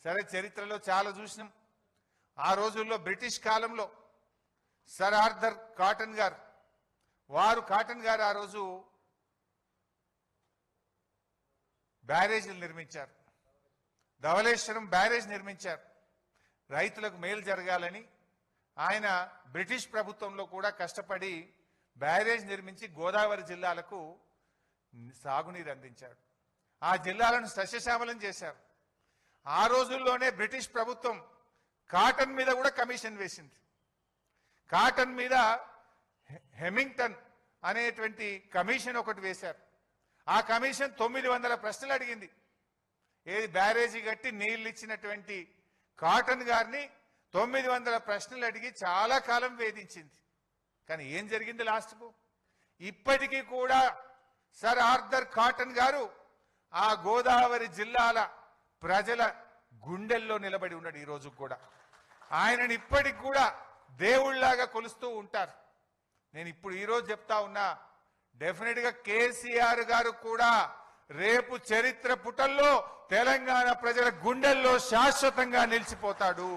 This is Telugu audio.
సరే చరిత్రలో చాలా చూసినాం. ఆ రోజుల్లో బ్రిటిష్ కాలంలో సర్ ఆర్థర్ కాటన్ గారు ఆ రోజు బ్యారేజీలు నిర్మించారు. ధవళేశ్వరం బ్యారేజ్ నిర్మించారు. రైతులకు మేలు జరగాలని ఆయన బ్రిటిష్ ప్రభుత్వంలో కూడా కష్టపడి బ్యారేజ్ నిర్మించి గోదావరి జిల్లాలకు సాగునీరు అందించాడు. ఆ జిల్లాలను సస్యశ్యామలం చేశారు. ఆ రోజుల్లోనే బ్రిటిష్ ప్రభుత్వం కాటన్ మీద కూడా కమిషన్ వేసింది. కాటన్ మీద హెమింగ్టన్ అనేటువంటి కమిషన్ ఒకటి వేశారు. ఆ కమిషన్ 900 ప్రశ్నలు అడిగింది. ఏది బ్యారేజీ కట్టి నీళ్లు ఇచ్చినటువంటి కాటన్ గారిని 900 ప్రశ్నలు అడిగి చాలా కాలం వేధించింది. కానీ ఏం జరిగింది లాస్ట్కు? ఇప్పటికీ కూడా సర్ ఆర్థర్ కాటన్ గారు ఆ గోదావరి జిల్లాల ప్రజల గుండెల్లో నిలబడి ఉన్నాడు. ఈ రోజు కూడా ఆయనని ఇప్పటికి కూడా దేవుళ్లాగా కొలుస్తూ ఉంటారు. నేను ఇప్పుడు ఈరోజు చెప్తా ఉన్నా, డెఫినెట్ గా కేసీఆర్ గారు కూడా రేపు చరిత్ర పుటల్లో తెలంగాణ ప్రజల గుండెల్లో శాశ్వతంగా నిలిచిపోతాడు.